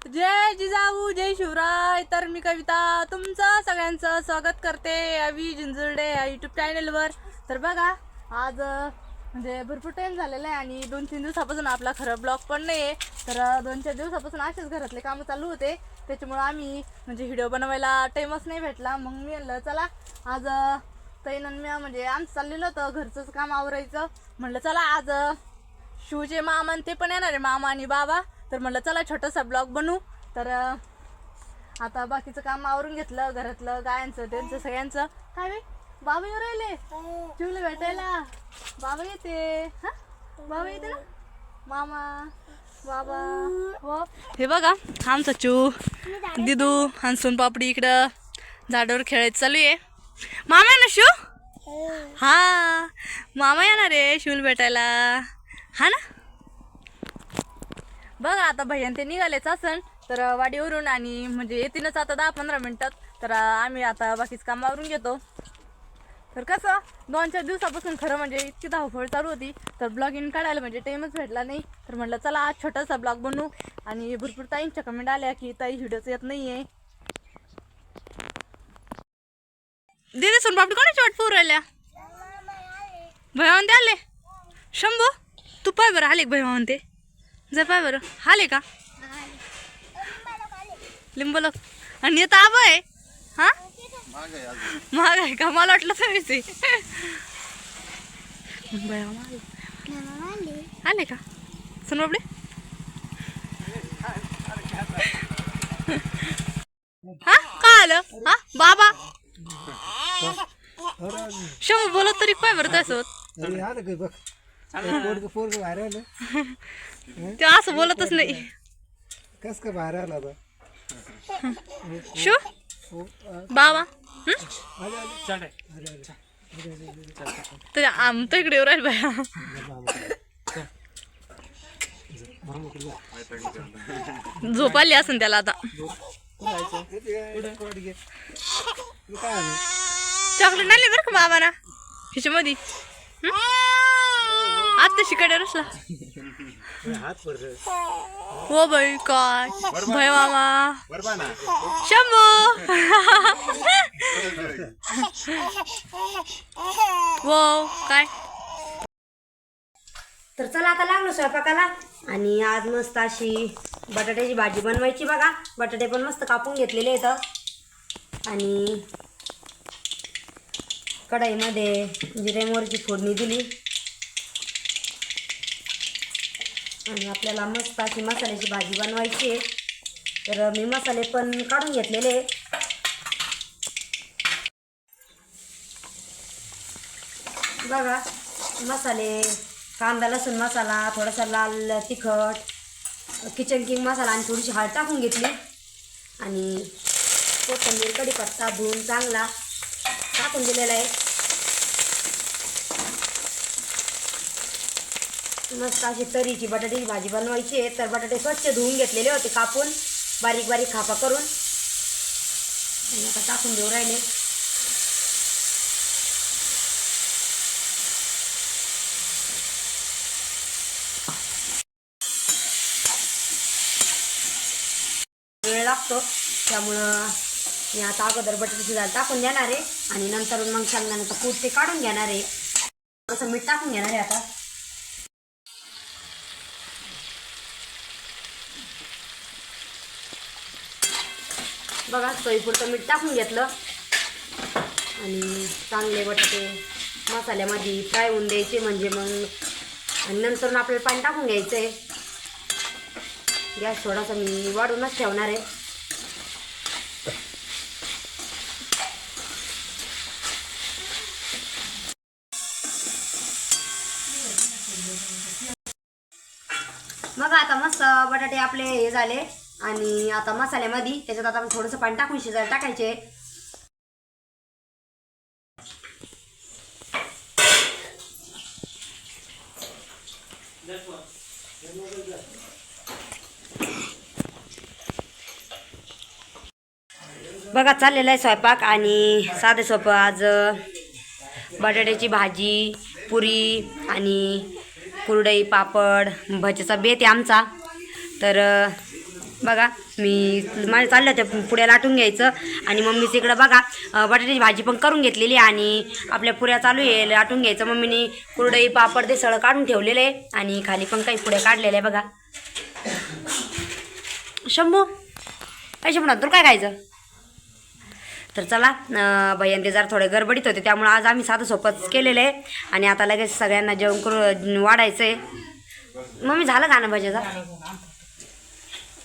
जय जिजाऊ जय शिवराय. तर मी कविता तुमचं सगळ्यांचं स्वागत करते अवी जिंजुर्डे या यूट्यूब चॅनलवर. तर बघा आज म्हणजे भरपूर टाईम झालेला आहे आणि 2-3 दिवसापासून आपला खरं ब्लॉग पण नाही आहे. तर 2-4 दिवसापासून असेच घरातले कामं चालू होते, त्याच्यामुळे आम्ही म्हणजे व्हिडिओ बनवायला टाईमच नाही भेटला. मग मी म्हणलं चला आज तैनन मी म्हणजे आमचं चाललेलं होतं घरचंच काम आवरायचं. म्हणलं चला आज शिवचे मामा ते पण येणार आहे, मामा आणि बाबा. तर म्हणलं चला छोटासा ब्लॉग बनवू. तर आता बाकीचं काम आवरून घेतलं, घरातलं गायांचं त्यांचं सगळ्यांचं. काय बाई बाबा येऊ राहिले चिवला भेटायला. बाबा येते. हा बाबा येते ना, मामा बाबा. हो हे बघा आमचा चू दिदू हंसून पापडी इकडं झाडावर खेळायचं चालू आहे. मामा आहे ना शिव? हा मामा येणार आहे शिवला भेटायला, हा ना. बघा आता भैयान ते निघालेच असन तर वाडीवरून, आणि म्हणजे येतीनच आता 10-15 मिनिटात. तर आम्ही आता बाकीचं काम आवरून घेतो. तर कसं 2-4 दिवसापासून खरं म्हणजे इतकी धावपळ चालू होती, तर ब्लॉगिंग काढायला म्हणजे टाईमच भेटला नाही. तर म्हटलं चला आज छोटासा ब्लॉग बनवू. आणि भरपूर ताईंच्या कमेंट आल्या की ताई व्हिडिओच येत नाही आहे. दिदी सोन पापडी कोणाची वाट पाहू राहिल्या? भैया म्हणते आले. शंभू तू पाय बरं आले भैया म्हणते, जर पाय बरं आले का लिंबू लोक. आणि येतं आबा आहे. हा महाग आहे का, मला वाटलं तुम्हीच आले का सुन बाबडे. हा का आलं हा बाबा शंभू बोलत तरी पाय बरं त्यासोबत. ते असं बोलतच नाही. कस का बाहेर आला शो बाबा तर आमच्या इकडे येऊ राहील बाया. झोप आली असेल त्याला आता. चॉकलेट नाही बरं का बाबाना ह्याच्यामध्ये. आता शिकायला रसला हो बाई काय भय मामा शंभू वो काय. तर चला आता लागलो स्वयंपाकाला. आणि आज मस्त अशी बटाट्याची भाजी बनवायची. बघा बटाटे पण मस्त कापून घेतलेले आहेत आणि कढईमध्ये जिरे मोहरीची फोडणी दिली. आणि आपल्याला मस्त अशी मसाल्याची भाजी बनवायची आहे. तर मी मसाले पण काढून घेतलेले. बघा मसाले कांदा लसूण मसाला, थोडासा लाल तिखट, किचन किंग मसाला आणि थोडीशी हळद टाकून घेतली. आणि कोथिंबीर कढीपत्ता धुवून चांगला टाकून दिलेला आहे. मस्त अशी तरीची बटाट्याची भाजी बनवायची आहे. तर बटाटे स्वच्छ धुवून घेतलेले होते कापून बारीक बारीक खापा करून. आणि आता टाकून देऊ राहिले. वेळ लागतो त्यामुळं मी आता अगोदर बटाट्याची डाळ टाकून देणार आहे आणि नंतर मग शेंगदाण्याचं कूट ते काढून घेणार आहे. थोडंसं मीठ टाकून घेणार आहे आता. बघा चवीपुरतं मीठ टाकून घेतलं आणि चांगले बटाटे मसाल्यामध्ये फ्राय होऊन द्यायचे. म्हणजे मग आणि नंतर आपल्याला पाणी टाकून घ्यायचं आहे. गॅस थोडासा मी वाढूनच ठेवणार आहे. बघा आता मस्त बटाटे आपले हे झाले. आणि आता मसाल्यामध्ये त्याच्यात आता थोडंसं पाणी टाकून शिजायला टाकायचे. बघा चाललेला आहे स्वयंपाक. आणि साधं सोपं आज बटाट्याची भाजी, पुरी आणि कुरडई, पापड, भज्याचा बेत आहे आमचा. तर बघा मी माझ्या चाललं होत्या पुऱ्या लाटून घ्यायचं आणि मम्मीचं इकडं बघा बटाट्याची भाजी पण करून घेतलेली आणि आपल्या पुऱ्या चालू आहे लाटून घ्यायचं. मम्मीने कुरडई पापड ते सगळं काढून ठेवलेलं आहे आणि खाली पण काही पुऱ्या काढलेल्या आहे बघा. शंभू काय शंभू तुला काय खायचं? तर चला भैया ते जरा थोडे गडबडीत होते त्यामुळे आज आम्ही साधं सोपंच केलेलं आहे आणि आता लगेच सगळ्यांना जेवण करून वाढायचं आहे. मम्मी झालं का ना भज्याचा?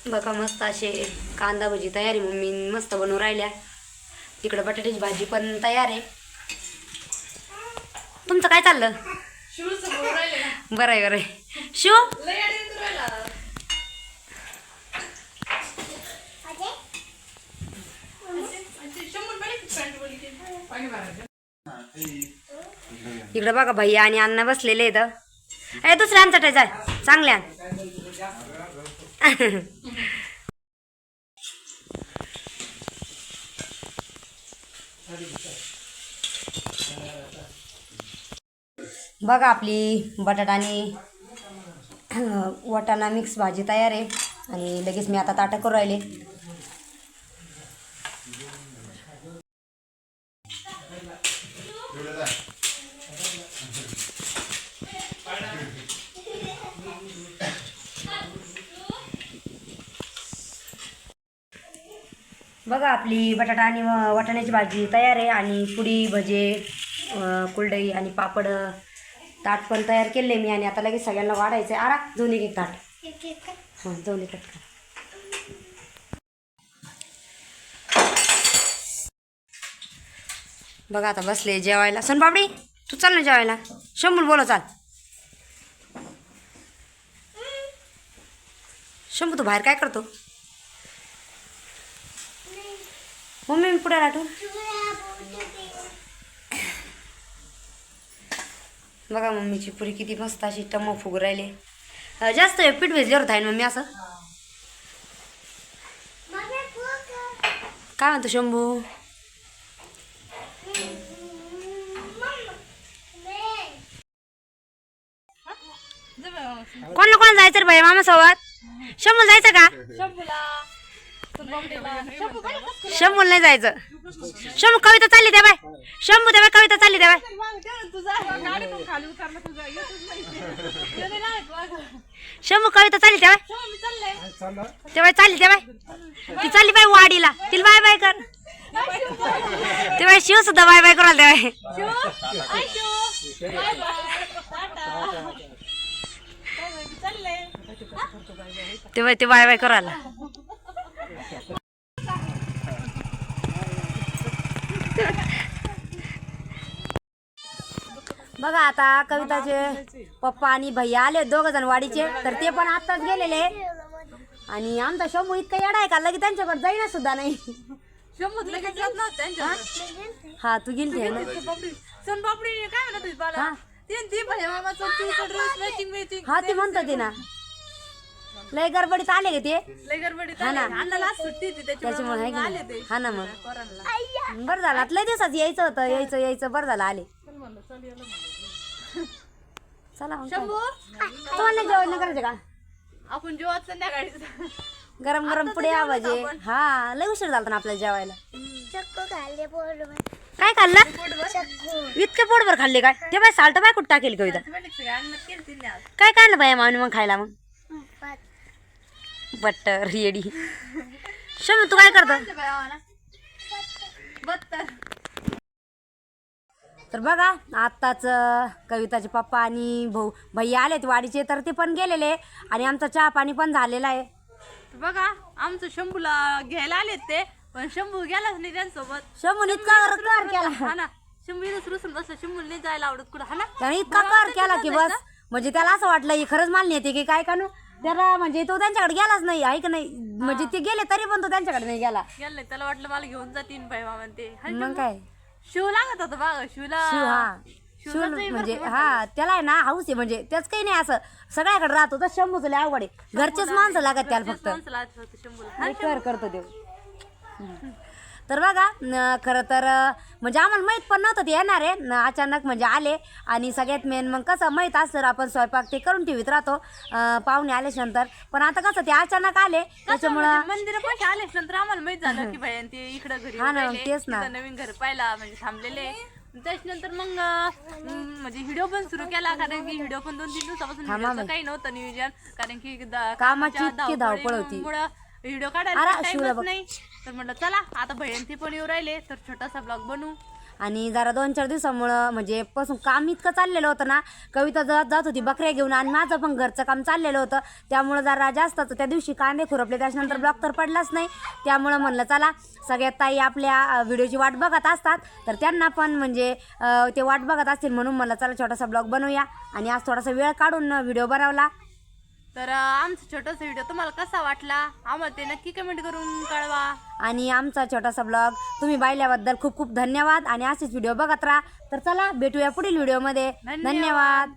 बघा मस्त असे कांदा भजी तयार आहे. मम्मी मस्त बनवून राहिल्या. इकडं बटाट्याची भाजी पण तयार आहे. तुमचं काय चाललं? बरं आहे बरं आहे. शिव इकडं बघा भैया आणि अण्णा बसलेले आहेत. अरे दुसऱ्या आण चटायचं आहे चांगल्या. बघा आपली बटाटा आणि वाटाणा मिक्स भाजी तयार आहे आणि लगेच मी आता ताटं करून राहिले. बघा आपली बटाटा आणि वाटाण्याची भाजी तयार आहे आणि पुडी भजे कुरडई आणि पापड ताट पण तयार केले मी आणि आता लगेच सगळ्यांना वाढायचं आहे. आरा दोन एक ताट हां दोन एक ताट. बघा आता बसले जेवायला. सोनपापडी तू चाल ना जेवायला. शंभूल बोलो चाल. शंभू तू बाहेर काय करतो? मम्मी मी पुढे लाटू. बघा मम्मीची पुरी किती मस्त अशी टम्म फुगू राहिले. जास्त पीठ भेजल्यावर होत आहे ना मम्मी असं. काय म्हणतो शंभू? कोणाला कोण जायचं रे भाई मामासोबत? शंभू जायचं का? शंभू नाही जायचं. शंभू कविता चालली त्या बाय. शंभू त्या बाय कविता चालली त्या बाय. शंभू कविता चालली त्या बाय. त्या बाय चालली त्या बाय. ती चालली बाय वाडीला. तिला बाय बाय कर. ते बाय शिव सुद्धा बाय बाय कराल त्या बाय. ते बाय ते बाय बाय करायला. बघा आता कविताचे पप्पा आणि भैया आले दोघ जण वाडीचे तर ते पण आत्ताच गेलेले आणि आमचा शंभू इतका येडा आहे का लगे त्यांच्याकडे जाईना सुद्धा नाही. हा तू गेली आहे ना. हा ते म्हणतो ते ना लय गडबडीत आले गे ते. हा ना त्याच्यामुळे हा ना मग बरं झालं. लय दिवसात यायचं होतं यायचं बरं झालं आले. चला तुम्हाला जेवण नाही करायचं का? आपण जेवत संध्याकाळी गरम गरम पुढे आवाजे. हा लय उशीर झाला ना आपल्याला जेवायला. काय खाल्लं? इतके पोटभर खाल्ले काय? ते बाय साल्ट बाय कुठं टाकेल कविता? काय काढलं बाया मावनी मग खायला? मग बटर रेडी. शमी तू काय करतो? तर बघा आत्ताच कविताचे पप्पा आणि भाऊ भैया आलेत वाडीचे तर ते पण गेलेले आणि आमचा चहा पाणी पण झालेला आहे. बघा आमचं शंभूला घ्यायला आलेत ते पण शंभू गेलाच नाही त्यांच्यासोबत. शंभून इतका कर केला हा ना. शंभू रुसून बसला. शंभूला नाही जायला आवडत कुठं. हा ना त्याने इतका कर केला की बस म्हणजे त्याला असं वाटलं ही खरंच माल नेते की काय कानू त्याला म्हणजे तो त्यांच्याकडे गेलाच नाही आहे का नाही. म्हणजे ते गेले तरी पण तो त्यांच्याकडे नाही गेला. गेले त्याला वाटलं मला घेऊन जातीन भाई मामा ते. मग काय शिव लागत होता बघा शिवला. शिव म्हणजे हा त्याला आहे ना हाऊस आहे म्हणजे त्याच काही नाही असं सगळ्याकडे राहतो. तर शंभूच लय अवघड आहे. घरचेच माणसं लागत त्याला फक्त शंभूला कर करतो ते. तर बघा खरं तर म्हणजे आम्हाला माहीत पण नव्हतं ते येणार आहे अचानक म्हणजे आले. आणि सगळ्यात मेन मग कसं माहीत असतं आपण स्वयंपाक ते करून ठेवीत राहतो पाहुणे आल्याच्यानंतर. पण आता कसं ते अचानक आले त्याच्यामुळं मंदिरापाशी आलेच नंतर आम्हाला माहित झालं की भैया ते इकडं घरी हा ना, राहिले, तेच ना. तिथं नवीन घर पाहिला म्हणजे थांबलेले. त्याच्यानंतर मग म्हणजे व्हिडिओ पण सुरू केला, कारण की व्हिडिओ पण 2-3 दिवसापासून व्हिडिओचं काही नव्हतं नियोजन, कारण की कामाची इतकी धावपळ होती. व्हिडिओ काढायला टाइमच नाही. तर म्हटलं चला आता भैयांती पण येऊ राहिले तर छोटासा ब्लॉग बनवू. आणि जरा 2-4 दिवसामुळं म्हणजे पासून काम इतकं चाललेलं होतं ना, कविता जात होती बकऱ्या घेऊन आणि माझं पण घरचं काम चाललेलं होतं. त्यामुळं जरा जास्तच त्या दिवशी कांदे खुरपले, त्याच्यानंतर ब्लॉग तर पडलाच नाही. त्यामुळं म्हणलं चला सगळ्यात ताई आपल्या व्हिडिओची वाट बघत असतात तर त्यांना पण म्हणजे ते वाट बघत असतील म्हणून म्हणलं चला छोटासा ब्लॉग बनवूया. आणि आज थोडासा वेळ काढून व्हिडिओ बनवला. तर आमचा छोटासा व्हिडिओ तुम्हाला कसा वाटला आम्हाला ते नक्की कमेंट करून कळवा. आणि आमचा छोटासा ब्लॉग तुम्ही पाहिल्याबद्दल खूप खूप धन्यवाद. आणि असेच व्हिडिओ बघत राहा. तर चला भेटूया पुढील व्हिडिओमध्ये. धन्यवाद.